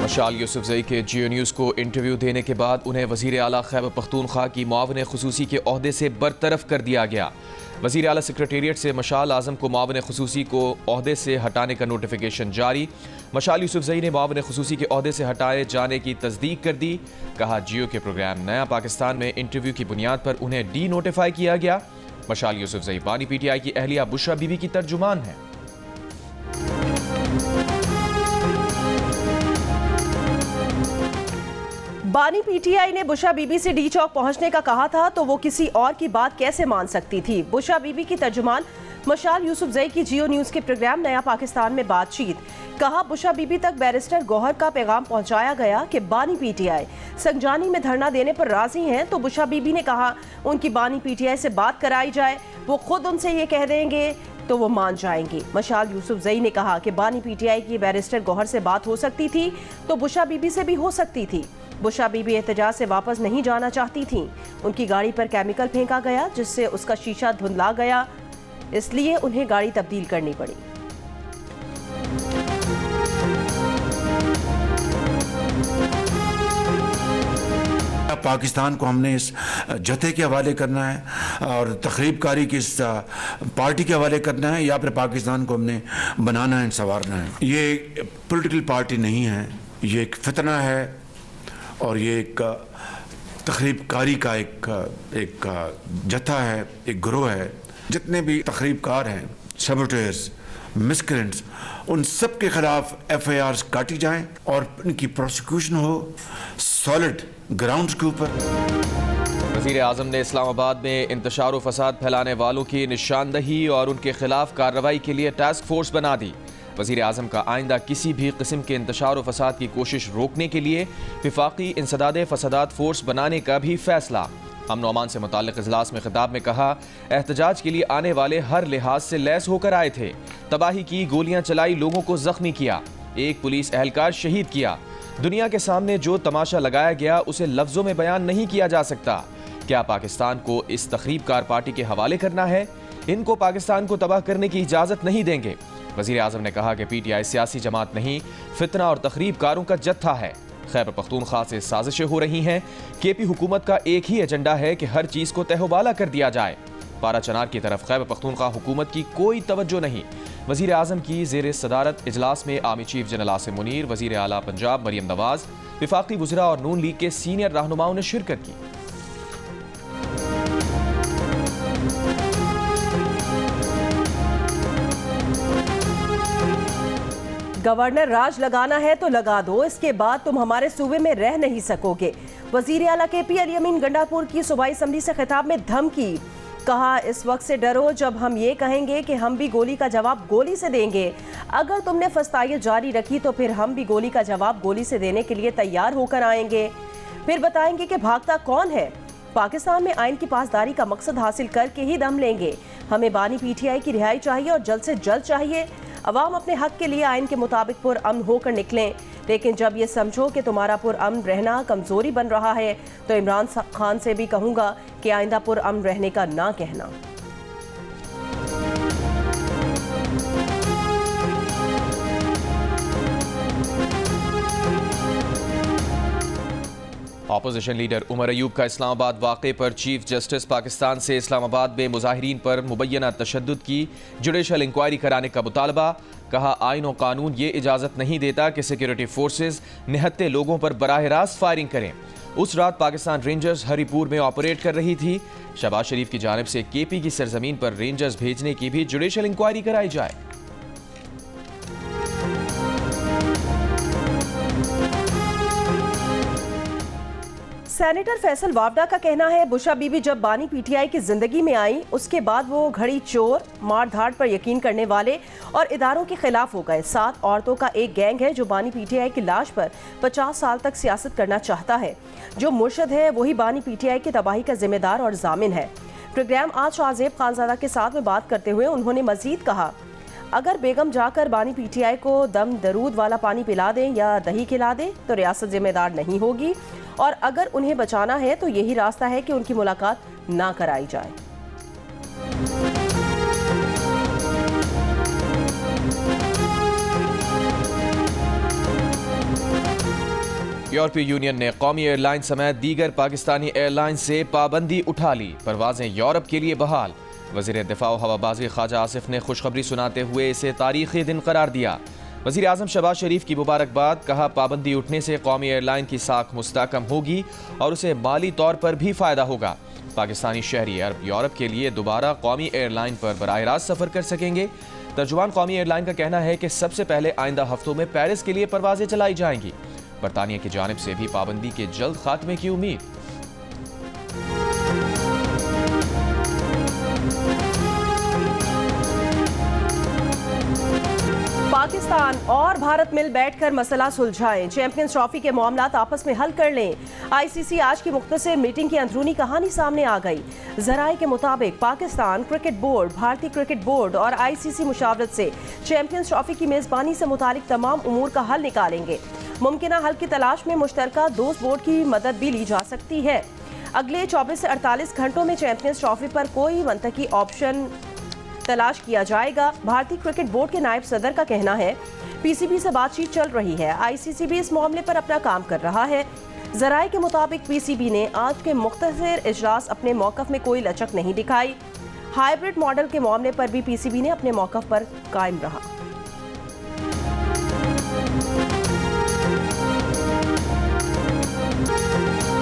मशाल यूसुफजई के जियो न्यूज़ को इंटरव्यू देने के बाद उन्हें वज़ीर आला खैबर पख्तूनख्वा की मुआविन खुसूसी के ओहदे से बरतरफ कर दिया गया। वज़ीर आला सेक्रेटेरिएट से मशाल आज़म को मुआविन खुसूसी को ओहदे से हटाने का नोटिफिकेशन जारी। मशाल यूसुफजई ने मुआविन खुसूसी के ओहदे से हटाए जाने की तस्दीक कर दी। कहा जियो के प्रोग्राम नया पाकिस्तान में इंटरव्यू की बुनियाद पर उन्हें डी नोटिफाई किया गया। मशाल यूसुफजई बानी PTI की अहलिया बुशरा बीबी की तर्जुमान है। बानी PTI ने बुशरा बीबी से डी चौक पहुंचने का कहा था तो वो किसी और की बात कैसे मान सकती थी। बुशरा बीबी की तर्जुमान मशाल यूसुफजई की जियो न्यूज़ के प्रोग्राम नया पाकिस्तान में बातचीत। कहा बुशरा बीबी तक बैरिस्टर गौहर का पैगाम पहुंचाया गया कि बानी PTI संगजानी में धरना देने पर राजी हैं, तो बुशरा बीबी ने कहा उनकी बानी PTI से बात कराई जाए, वो खुद उनसे ये कह देंगे तो वो मान जाएंगे। मशाल यूसुफजई ने कहा कि बानी PTI की बैरिस्टर गौहर से बात हो सकती थी तो बुशरा बीबी से भी हो सकती थी। बुशरा बीबी एहतजाज से वापस नहीं जाना चाहती थीं। उनकी गाड़ी पर केमिकल फेंका गया जिससे उसका शीशा धुंधला गया, इसलिए उन्हें गाड़ी तब्दील करनी पड़ी। पाकिस्तान को हमने इस जथे के हवाले करना है और तखरीबकारी की इस पार्टी के हवाले करना है, या फिर पाकिस्तान को हमने बनाना है, संवारना है। ये पॉलिटिकल पार्टी नहीं है, ये एक फितना है और ये एक तखरीबकारी का एक जथा है, एक गिरोह है। जितने भी तखरीबकार हैं, सबोटेयर्स, मिसक्रेंट्स, उन सब के खिलाफ FIRs काटी जाएं और इनकी प्रोसिक्यूशन हो सॉलिड ग्राउंड्स के ऊपर। वज़ीर आज़म ने इस्लामाबाद में इंतशार व फसाद फैलाने वालों की निशानदही और उनके खिलाफ कार्रवाई के लिए टास्क फोर्स बना दी। वज़ीर आज़म का आइंदा किसी भी किस्म के इंतशार व फसाद की कोशिश रोकने के लिए विफाकी इंसदाद फसादात फोर्स बनाने का भी फैसला। अमन व अमान से मुताल्लिक़ इजलास में खिताब में कहा एहतजाज के लिए आने वाले हर लिहाज से लैस होकर आए थे। तबाही की, गोलियां चलाई, लोगों को जख्मी किया, एक पुलिस एहलकार शहीद किया। दुनिया के सामने जो तमाशा लगाया गया उसे लफ्ज़ों में बयान नहीं किया जा सकता। क्या पाकिस्तान को इस तखरीबकार पार्टी के हवाले करना है? इनको पाकिस्तान को तबाह करने की इजाज़त नहीं देंगे। वज़ीर आज़म ने कहा कि PTI सियासी जमात नहीं, फितना और तखरीबकारों का जत्था है। खैबर पख्तूनख्वा से साजिशें हो रही हैं। KP हुकूमत का एक ही एजेंडा है कि हर चीज़ को तहवाला कर दिया जाए। पारा चनार की तरफ खैबर पख्तूनख्वा हुकूमत की कोई तवज्जो नहीं। वज़ीर आज़म की ज़ेर सदारत इजलास में army chief general Asim Munir, वज़ीर आला पंजाब मरियम नवाज, विफाकी वज़रा और नून लीग के सीनियर रहनुमाओं ने शिरकत की। गवर्नर राज लगाना है तो लगा दो, इसके बाद तुम हमारे सूबे में रह नहीं सकोगे। वज़ीर आला KP अली अमीन गंडापुर की सूबाई असम्बली से खिताब में धमकी। कहा इस वक्त से डरो जब हम ये कहेंगे कि हम भी गोली का जवाब गोली से देंगे। अगर तुमने फस्तायत जारी रखी तो फिर हम भी गोली का जवाब गोली से देने के लिए तैयार होकर आएंगे। फिर बताएंगे कि भागता कौन है। पाकिस्तान में आइन की पासदारी का मकसद हासिल करके ही दम लेंगे। हमें बानी PTI की रिहाई चाहिए और जल्द से जल्द चाहिए। अवाम अपने हक के लिए आइन के मुताबिक पुरअमन होकर निकलें, लेकिन जब ये समझो कि तुम्हारा पुरअमन रहना कमजोरी बन रहा है तो इमरान खान से भी कहूँगा कि आइंदा पुरअमन रहने का ना कहना। ऑपोजिशन लीडर उमर अयूब का इस्लामाबाद वाक़े पर चीफ जस्टिस पाकिस्तान से इस्लामाबाद में मुजाहिरीन पर मुबैना तशद्दुद की जुडिशल इंक्वायरी कराने का मुतालबा। कहा आइन और कानून ये इजाज़त नहीं देता कि सिक्योरिटी फोर्सेज निहत्ते लोगों पर बराह रास्त फायरिंग करें। उस रात पाकिस्तान रेंजर्स हरीपुर में ऑपरेट कर रही थी। शहबाज शरीफ की जानिब से KP की सरजमीन पर रेंजर्स भेजने की भी जुडिशल इंक्वायरी कराई जाए। सेनेटर फैसल वावडा का कहना है बुशरा बीबी जब बानी PTI की जिंदगी में आई उसके बाद वो घड़ी चोर, मार धाड़ पर यकीन करने वाले और इदारों के खिलाफ हो गए। 7 औरतों का एक गैंग है जो बानी PTI की लाश पर 50 साल तक सियासत करना चाहता है। जो मुर्शद है वही बानी PTI की तबाही का जिम्मेदार और जामिन है। प्रोग्राम आज आज़ेब खानजादा के साथ में बात करते हुए उन्होंने मजीद कहा अगर बेगम जाकर बानी PTI को दम दरूद वाला पानी पिला दें या दही खिला दें तो रियासत जिम्मेदार नहीं होगी, और अगर उन्हें बचाना है तो यही रास्ता है कि उनकी मुलाकात ना कराई जाए। यूरोपीय यूनियन ने कौमी एयरलाइन समेत दीगर पाकिस्तानी एयरलाइन से पाबंदी उठा ली। परवाजें यूरोप के लिए बहाल। वज़ीर दिफा व हवाबाजी ख्वाजा आसिफ ने खुशखबरी सुनाते हुए इसे तारीखी दिन करार दिया। वज़ीर आज़म शहबाज शरीफ की मुबारकबाद। कहा, पाबंदी उठने से कौमी एयरलाइन की साख मुस्तहकम होगी और उसे माली तौर पर भी फ़ायदा होगा। पाकिस्तानी शहरी अरब यूरोप के लिए दोबारा कौमी एयरलाइन पर बराह रास्त सफ़र कर सकेंगे। तर्जुमान कौमी एयरलाइन का कहना है कि सबसे पहले आइंदा हफ्तों में पेरिस के लिए परवाजें चलाई जाएंगी। बरतानिया की जानिब से भी पाबंदी के जल्द खात्मे की उम्मीद। पाकिस्तान और भारत मिल बैठकर मसला सुलझाएं, चैंपियंस ट्रॉफी के मामलात आपस में हल कर लें। आईसीसी आज की मुख्तसर मीटिंग की अंदरूनी कहानी सामने आ गई। जराए के मुताबिक पाकिस्तान क्रिकेट बोर्ड, भारतीय क्रिकेट बोर्ड और आईसीसी मुशावरत से चैंपियंस ट्रॉफी की मेजबानी से मुतालिक तमाम उमूर का हल निकालेंगे। मुमकिना हल की तलाश में मुश्तरका दोस्त बोर्ड की मदद भी ली जा सकती है। अगले 24 से 48 घंटों में चैंपियंस ट्रॉफी पर कोई मंतकी ऑप्शन तलाश किया जाएगा। भारतीय क्रिकेट बोर्ड के नायब सदर का कहना है पीसीबी से बातचीत चल रही है। आईसीसी भी इस मामले पर अपना काम कर रहा है। जराए के मुताबिक पीसीबी ने आज के मुख्तसर इजलास अपने मौक़िफ़ में कोई लचक नहीं दिखाई। हाइब्रिड मॉडल के मामले पर भी पीसीबी ने अपने मौक़िफ़ पर कायम रहा।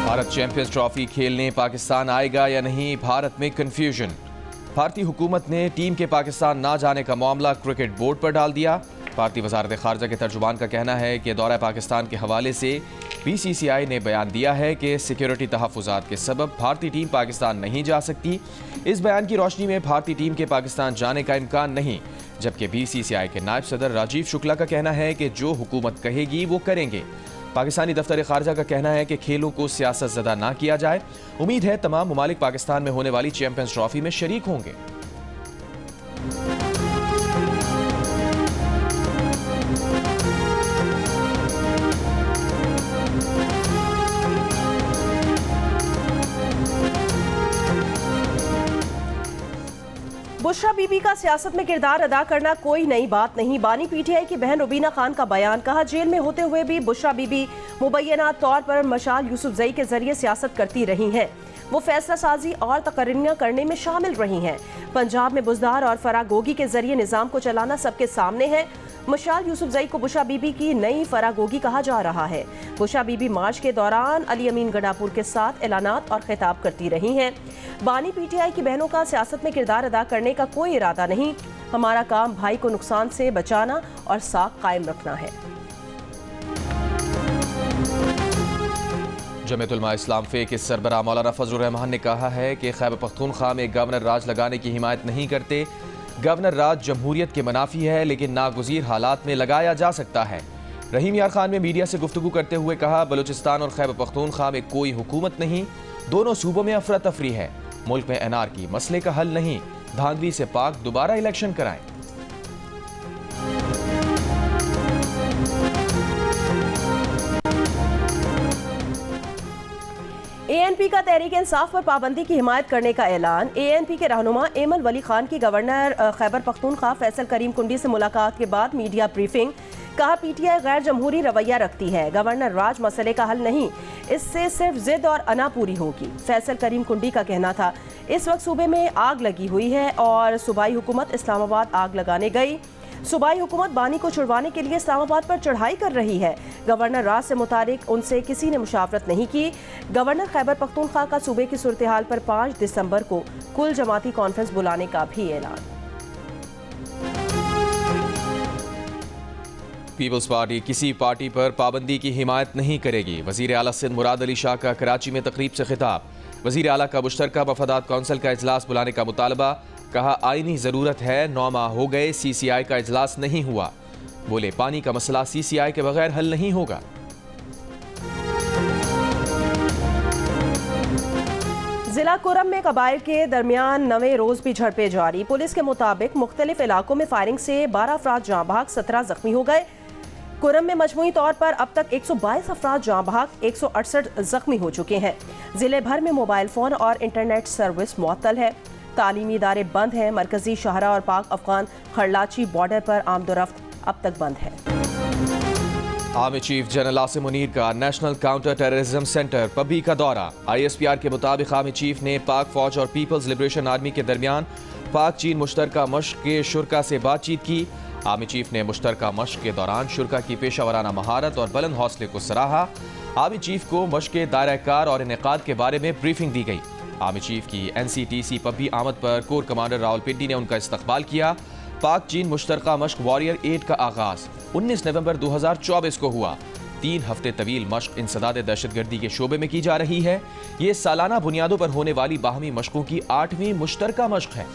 भारत चैंपियंस ट्रॉफी खेलने पाकिस्तान आएगा या नहीं, भारत में कंफ्यूजन। भारतीय हुकूमत ने टीम के पाकिस्तान ना जाने का मामला क्रिकेट बोर्ड पर डाल दिया। भारतीय वजारत खारजा के तर्जुमान का कहना है कि दौरा पाकिस्तान के हवाले से बीसीसीआई ने बयान दिया है कि सिक्योरिटी तहफ़्फ़ुज़ात के सबब भारतीय टीम पाकिस्तान नहीं जा सकती। इस बयान की रोशनी में भारतीय टीम के पाकिस्तान जाने का इम्कान नहीं। जबकि बीसीसीआई के नायब सदर राजीव शुक्ला का कहना है कि जो हुकूमत कहेगी वो करेंगे। पाकिस्तानी दफ्तर खारजा का कहना है कि खेलों को सियासत ज़दा ना किया जाए। उम्मीद है तमाम ममालिक पाकिस्तान में होने वाली चैंपियंस ट्रॉफी में शरीक होंगे। बुशरा बीबी का सियासत में किरदार अदा करना कोई नई बात नहीं। बानी पीटीआई की बहन रुबीना खान का बयान। कहा, जेल में होते हुए भी बुशरा बीबी मुबैना तौर पर मशाल यूसुफजई के जरिए सियासत करती रही हैं। वो फैसला साजी और तकरीरियां करने में शामिल रही हैं। पंजाब में बुजदार और फरागोगी के जरिए निज़ाम को चलाना सबके सामने है। मशाल यूसुफजई को बुशरा बीबी की नई फरागोगी कहा जा रहा है। बुशरा बीबी मार्च के दौरान अली अमीन गंडापुर के साथ ऐलानात और खिताब करती रही हैं। बानी पीटीआई की बहनों का सियासत में किरदार अदा करने का कोई इरादा नहीं। हमारा काम भाई को नुकसान से बचाना और साख कायम रखना है। जमीयत उलमा इस्लाम फे के सरबराह मौलाना फजलुर रहमान ने कहा है कि खैबर पख्तूनख्वा में गवर्नर राज लगाने की हिमायत नहीं करते। गवर्नर राज जमहूरियत के मनाफी है, लेकिन नागुज़ीर हालात में लगाया जा सकता है। रहीम यार खान ने मीडिया से गुफ्तगू करते हुए कहा, बलूचिस्तान और खैबर पख्तूनख्वा में कोई हुकूमत नहीं, दोनों सूबों में अफरा तफरी है। मुल्क में एनआरकी मसले का हल नहीं। धांधली से पाक दोबारा इलेक्शन कराएं। एएनपी का तहरीक इंसाफ पर पाबंदी की हिमायत करने का ऐलान। एएनपी के रहनुमा एमन वली खान की गवर्नर खैबर पख्तूनख्वा फैसल करीम कुंडी से मुलाकात के बाद मीडिया ब्रीफिंग। कहा, पीटीआई गैर जमहूरी रवैया रखती है। गवर्नर राज मसले का हल नहीं, इससे सिर्फ जिद और अना पूरी होगी। फैसल करीम कुंडी का कहना था, इस वक्त सूबे में आग लगी हुई है और सूबाई हुकूमत इस्लामाबाद आग लगाने गई। सूबाई हुकूमत बानी को छुड़वाने के लिए इस्लामाबाद पर चढ़ाई कर रही है। गवर्नर राज से मुतालिक उनसे किसी ने मुशावरत नहीं की। गवर्नर खैबर पख्तूनख्वा का सूबे की सूरत हाल पर 5 दिसंबर को कुल जमाती कॉन्फ्रेंस बुलाने का भी ऐलान। पीपल्स पार्टी किसी पार्टी पर पाबंदी की हिमायत नहीं करेगी। वज़ीर आला सिंध मुराद अली शाह का कराची में तकरीब से खिताब। वज़ीर आला का मुश्तरका मफादात कौंसिल का इजलास बुलाने का मुतालबा। कहा, आईनी ज़रूरत है, 9 माह हो गए सीसीआई का इजलास नहीं हुआ। बोले, पानी का मसला सीसीआई के बगैर हल नहीं होगा। जिला कुरम में कबाइल के दरमियान 9वें रोज भी झड़पें जारी। पुलिस के मुताबिक मुख्तलिफ इलाकों में फायरिंग से 12 अफराद जाँ बहक, 17 जख्मी हो गए। कुरम में मजमूई तौर पर अब तक 122 अफराद जाँ बहक, 168 जख्मी हो चुके हैं। जिले भर में मोबाइल फ़ोन और इंटरनेट सर्विस मुअत्तल है। तालीमी इदारे बंद हैं। मरकजी शाहरा और पाक अफगान खरलाची बॉर्डर पर आमदोरफ्त अब तक बंद है। Army chief general Asim Munir का नेशनल काउंटर टेररिज्म सेंटर पबी का दौरा। ISPR के मुताबिक आर्मी चीफ ने पाक फौज और पीपल्स लिबरेशन आर्मी के दरमियान पाक चीन मुश्तरका मश्क के शुरा से बातचीत की। आर्मी चीफ ने मुश्तरका मश्क के दौरान शुरा की पेशावराना महारत और बुलंद हौसले को सराहा। आर्मी चीफ को मश्क के दायरा कार और इनेकाद के बारे में ब्रीफिंग दी गई। आर्मी चीफ की NCTC पबी आमद पर कोर कमांडर रावलपिंडी ने उनका इस्तकबाल किया। पाक चीन मुश्तरका मश्क वॉरियर 8 का आगाज 19 नवंबर 2024 को हुआ। 3 हफ्ते तवील मश्क इंसदाद दहशतगर्दी के शोबे में की जा रही है। ये सालाना बुनियादों पर होने वाली बाहमी मश्कों की 8वीं मुश्तरका मश्क है।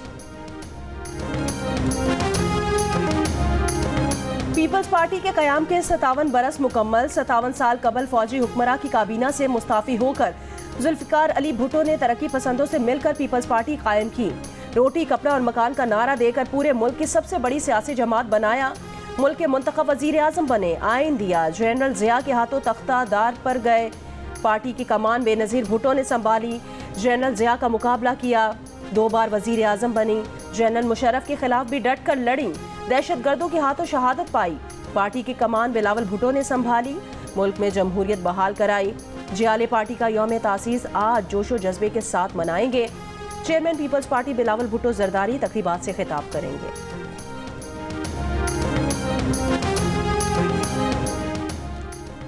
पीपल्स पार्टी के कयाम के 57 बरस मुकम्मल। 57 साल कबल फौजी हुक्मरां की काबीना से मुस्ताफी होकर जुल्फिकार अली भुट्टो ने तरक्की पसंदों से मिलकर पीपल्स पार्टी कायम की। रोटी कपड़ा और मकान का नारा देकर पूरे मुल्क की सबसे बड़ी सियासी जमात बनाया। मुल्क के मुंतखब वजीर आजम बने, आइन दिया। जनरल जिया के हाथों तख्तादार पर गए। पार्टी की कमान बेनजीर भुट्टो ने संभाली। जनरल जिया का मुकाबला किया। 2 बार वजीर आजम बनी। जनरल मुशर्रफ के खिलाफ भी डट कर लड़ी। दहशतगर्दों के हाथों शहादत पाई। पार्टी की कमान बिलावल भुट्टो ने संभाली। मुल्क में जमहूरियत बहाल कराई। जियाले पार्टी का यौम तासीस आज जोशो जज्बे के साथ मनाएंगे। Chairman peoples party Bilawal Bhutto Zardari तकरीबात से खिताब करेंगे।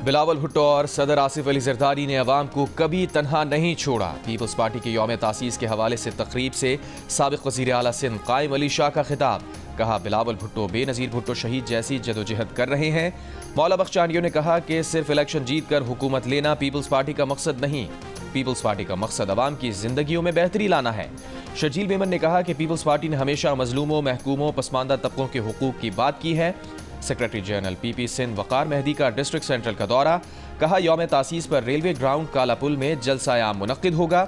बिलावल भुट्टो और सदर आसिफ अली जरदारी ने अवाम को कभी तन्हा नहीं छोड़ा। पीपल्स पार्टी के यौम तासीस के हवाले से तकरीब से साबिक वज़ीर आला सिंध कायम अली शाह का खिताब। कहा, बिलावल भुट्टो बेनज़ीर भुट्टो शहीद जैसी जदोजहद कर रहे हैं। मौला बख्शानियों ने कहा कि सिर्फ इलेक्शन जीत कर हुकूमत लेना पीपल्स पार्टी का मकसद नहीं। पीपल्स पार्टी का मकसद अवाम की जिंदगियों में बेहतरी लाना है। शर्जील मेमन ने कहा कि पीपल्स पार्टी ने हमेशा मजलूमों, महकूमों, पसमानदा तबकों के हुकूक की बात की है। सेक्रेटरी जनरल PP सिंध वकार मेहदी का डिस्ट्रिक्ट सेंट्रल का दौरा। कहा, यौम तासीस पर रेलवे ग्राउंड काला पुल में जलसा-ए-आम मुनक्किद होगा।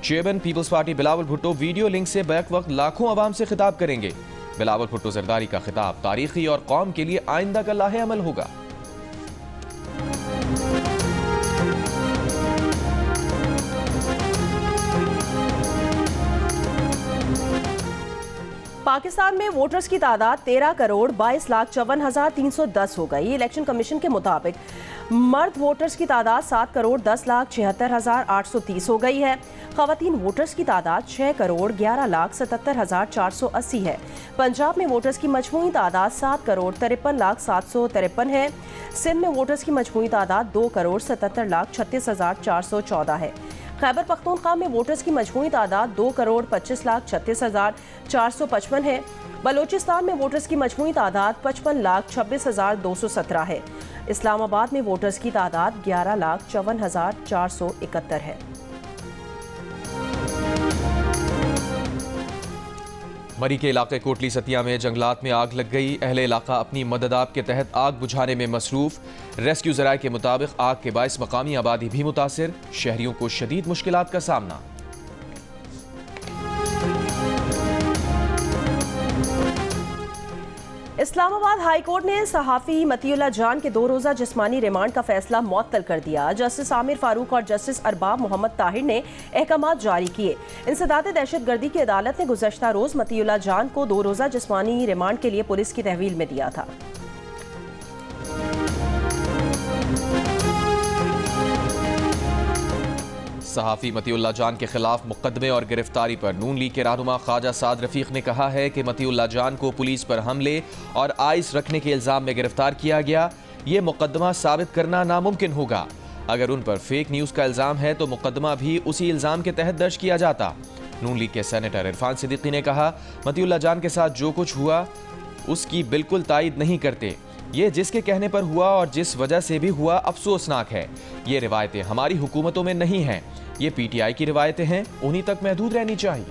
Chairman peoples party Bilawal Bhutto video link से बैक वक्त लाखों अवाम से खिताब करेंगे। बिलावल भुट्टो जरदारी का खिताब तारीखी और कौम के लिए आइंदा का लाहे अमल होगा। पाकिस्तान में वोटर्स की तादाद 13,22,54,310 हो गई। इलेक्शन कमीशन के मुताबिक मर्द वोटर्स की तादाद 7,10,76,830 हो गई है। खवातीन वोटर्स की तादाद 6,11,77,480 है। पंजाब में वोटर्स की मजमूई तादाद 7,53,753 है। सिंध में वोटर्स की मजमूई तादाद 2,77,36,414 है। खैबर पख्तूनख्वा में वोटर्स की मजमूई तादाद 2,25,36,455 है। बलोचिस्तान में वोटर्स की मजमूई तादाद 55,26,217 है। इस्लामाबाद में वोटर्स की तादाद 11,54,471 है। मरी के इलाके कोटली सतिया में जंगलात में आग लग गई। अहले इलाका अपनी मददाब के तहत आग बुझाने में मसरूफ। रेस्क्यू ज़राए के मुताबिक आग के बाइस मकामी आबादी भी मुतासिर। शहरियों को शदीद मुश्किलात का सामना। इस्लामाबाद हाई कोर्ट ने सहाफ़ी मतीउल्लाह जान के 2 रोज़ा जिस्मानी रिमांड का फैसला मुअत्तल कर दिया। जस्टिस आमिर फारूक और जस्टिस अरबाब मोहम्मद ताहिर ने अहकामात जारी किए। इंसदाद दहशतगर्दी की अदालत ने गुज़श्ता रोज़ मतीउल्लाह जान को 2 रोज़ा जिस्मानी रिमांड के लिए पुलिस की तहवील में दिया था। सहाफ़ी मतीउल्लाह जान के खिलाफ मुकदमे और गिरफ्तारी पर नून लीग के रहनुमा ख्वाजा साद रफीक ने कहा है कि मतीउल्लाह जान को पुलिस पर हमले और आइस रखने के इल्ज़ाम में गिरफ्तार किया गया। ये मुकदमा साबित करना नामुमकिन होगा। अगर उन पर फेक न्यूज़ का इल्ज़ाम है तो मुकदमा भी उसी इल्ज़ाम के तहत दर्ज किया जाता। नून लीग के सेनेटर इरफान सिद्दीकी ने कहा, मतीउल्लाह जान के साथ जो कुछ हुआ उसकी बिल्कुल तायद नहीं करते। ये जिसके कहने पर हुआ और जिस वजह से भी हुआ अफसोसनाक है। ये रिवायतें हमारी हुकूमतों में नहीं हैं। ये PTI की रिवायतें हैं, उन्हीं तक महदूद रहनी चाहिए।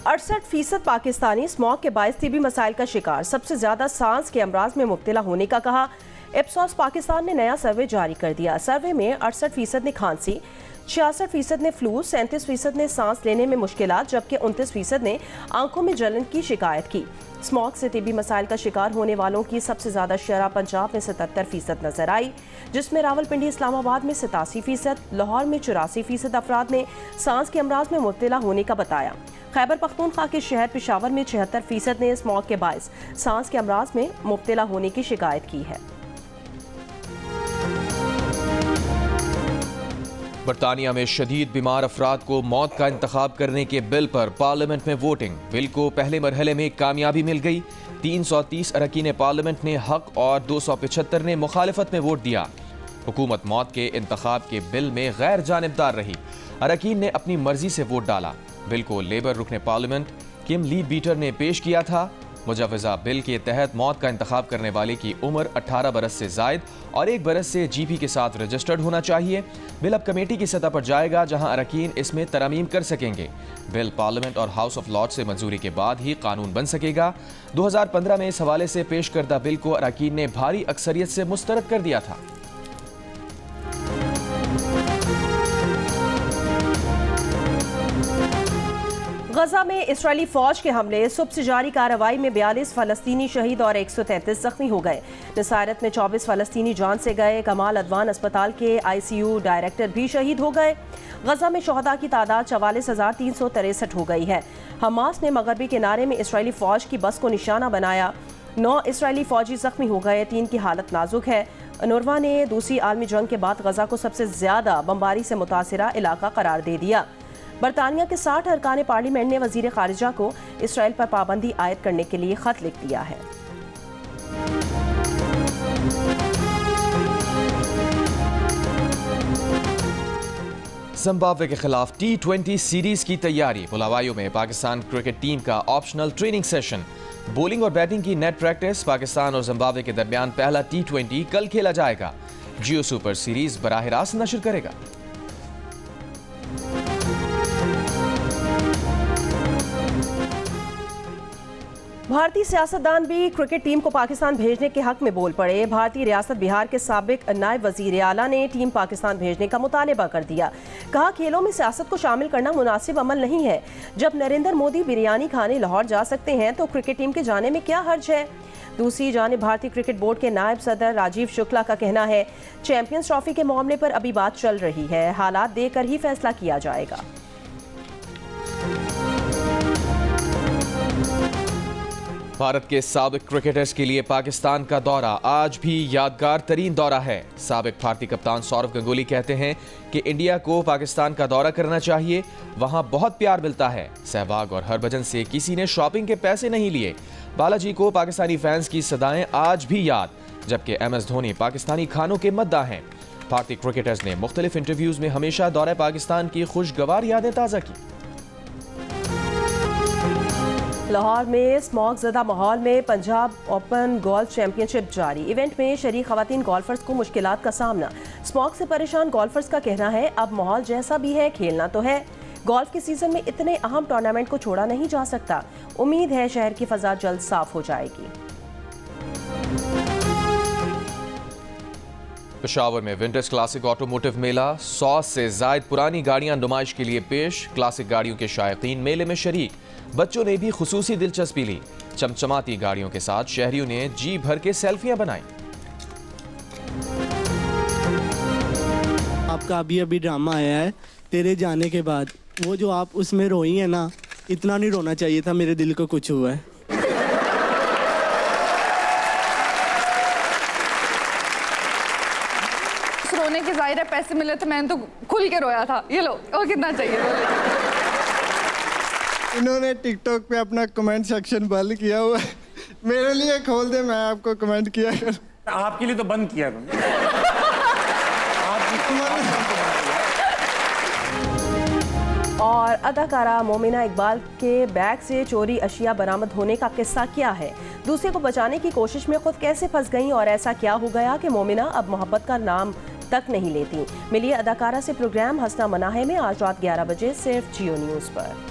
%68 पाकिस्तानी स्मॉग के बायस टीबी मसाइल का शिकार। सबसे ज्यादा सांस के अमराज में मुब्तला होने का कहा। इप्सॉस पाकिस्तान ने नया सर्वे जारी कर दिया। सर्वे में 68% ने खांसी, 66% ने फ्लू, 37% ने सांस लेने में मुश्किलात, जबकि 29% ने आंखों में जलन की शिकायत की। स्मॉग से टिबी मसाइल का शिकार होने वालों की सबसे ज्यादा शरह पंजाब में 77% नजर आई, जिसमें रावलपिंडी इस्लामाबाद में 87%, लाहौर में 84% अफराद ने सांस के अमराज में मुब्तला होने का बताया। खैबर पख्तूनख्वा के शहर पेशावर में 76% ने स्मॉग के बायस सांस के अमराज में मुब्तला होने की शिकायत की है। बरतानिया में शदीद बीमार अफराद को मौत का इंतखाब करने के बिल पर पार्लियामेंट में वोटिंग। बिल को पहले मरहले में कामयाबी मिल गई। 330 अरकान पार्लियामेंट ने हक और 275 ने मुखालिफत में वोट दिया। हुकूमत मौत के इंतखाब के बिल में गैर जानिबदार रही। अरकान ने अपनी मर्जी से वोट डाला। बिल को लेबर रुकने पार्लियामेंट किम ली बीटर ने पेश किया था। मुजवजा बिल के तहत मौत का इंतखाब करने वाले की उम्र 18 बरस से जायद और 1 बरस से जीपी के साथ रजिस्टर्ड होना चाहिए। बिल अब कमेटी की सतह पर जाएगा, जहां अरकान इसमें तरमीम कर सकेंगे। बिल पार्लियामेंट और हाउस ऑफ लॉर्ड्स से मंजूरी के बाद ही कानून बन सकेगा। 2015 में इस हवाले से पेश करदा बिल को अरकान ने भारी अक्सरियत से मुस्तरद कर दिया था। गजा में इसराइली फौज के हमले, सुबह से जारी कार्रवाई में 42 फलस्तीनी शहीद और 133 जख्मी हो गए। निसारत में 24 फलस्तीनी जान से गए। कमाल अदवान अस्पताल के ICU डायरेक्टर भी शहीद हो गए। गजा में शहदा की तादाद 44,363 हो गई है। हमास ने मगरबी किनारे में इसराइली फौज की बस को निशाना बनाया। 9 इसराइली फौजी जख्मी हो गए, 3 की हालत नाजुक है। नोरवा ने दूसरी आलमी जंग के बाद गजा को सबसे ज्यादा बमबारी से मुतासिरा इलाका करार दे दिया। बरतानिया के 60 अरकान पार्लियामेंट ने वजीर खारिजा को इसराइल पर पाबंदी आयद करने के लिए खत लिख दिया है। जिम्बाब्वे के खिलाफ T20 सीरीज की तैयारी। बुलावायों में पाकिस्तान क्रिकेट टीम का ऑप्शनल ट्रेनिंग सेशन। बॉलिंग और बैटिंग की नेट प्रैक्टिस। पाकिस्तान और जिम्बाब्वे के दरमियान पहला T20 कल खेला जाएगा। जियो सुपर सीरीज बराह रास्त नशर करेगा। भारतीय सियासतदान भी क्रिकेट टीम को पाकिस्तान भेजने के हक में बोल पड़े। भारतीय रियासत बिहार के साबिक नायब वजीर आला ने टीम पाकिस्तान भेजने का मुतालबा कर दिया। कहा, खेलों में सियासत को शामिल करना मुनासिब अमल नहीं है। जब नरेंद्र मोदी बिरयानी खाने लाहौर जा सकते हैं तो क्रिकेट टीम के जाने में क्या हर्ज है। दूसरी जानिब भारतीय क्रिकेट बोर्ड के नायब सदर राजीव शुक्ला का कहना है, चैंपियंस ट्रॉफी के मामले पर अभी बात चल रही है, हालात देखकर ही फैसला किया जाएगा। भारत के साबिक क्रिकेटर्स के लिए पाकिस्तान का दौरा आज भी यादगार तरीन दौरा है। साबिक भारतीय कप्तान सौरव गंगुली कहते हैं कि इंडिया को पाकिस्तान का दौरा करना चाहिए, वहां बहुत प्यार मिलता है। सहवाग और हरभजन से किसी ने शॉपिंग के पैसे नहीं लिए। बालाजी को पाकिस्तानी फैंस की सदाएं आज भी याद, जबकि MS धोनी पाकिस्तानी खानों के मद्दा हैं। भारतीय क्रिकेटर्स ने मुख्तलिफ इंटरव्यूज में हमेशा दौरे पाकिस्तान की खुशगवार यादें ताज़ा की। लाहौर में स्मॉग ज़दा माहौल में पंजाब ओपन गोल्फ चैंपियनशिप जारी। इवेंट में शरीक खवातीन गोल्फर्स को मुश्किलात का सामना। स्मॉग से परेशान गोल्फर्स का कहना है, अब माहौल जैसा भी है खेलना तो है। गोल्फ के सीजन में इतने अहम टूर्नामेंट को छोड़ा नहीं जा सकता। उम्मीद है शहर की फजा जल्द साफ हो जाएगी। पेशावर में विंटर्स क्लासिक ऑटोमोटिव मेला। 100 से जायद पुरानी गाड़ियां नुमाइश के लिए पेश। क्लासिक गाड़ियों के शायकीन मेले में शरीक। बच्चों ने भी खुसूसी दिलचस्पी ली। चमचमाती गाड़ियों के साथ शहरियों ने जी भर के सेल्फियां बनाई। आपका अभी ड्रामा आया है तेरे जाने के बाद, वो जो आप उसमें रोई है ना, इतना नहीं रोना चाहिए था। मेरे दिल को कुछ हुआ है। रोने के जाहिर है पैसे मिले थे, मैंने तो खुल के रोया था। ये लो, और कितना चाहिए। इन्होंने टिकटॉक पे अपना कमेंट सेक्शन बंद किया हुआ है। मेरे लिए खोल दे, मैं आपको कमेंट किया कर। आपके लिए तो बंद किया तुमने। और अदाकारा मोमिना इकबाल के बैग से चोरी अशिया बरामद होने का किस्सा क्या है, दूसरे को बचाने की कोशिश में खुद कैसे फंस गईं और ऐसा क्या हो गया कि मोमिना अब मोहब्बत का नाम तक नहीं लेती। मिलिए अदाकारा से प्रोग्राम हंसना मना है में आज रात 11 बजे सिर्फ जियो न्यूज़ पर।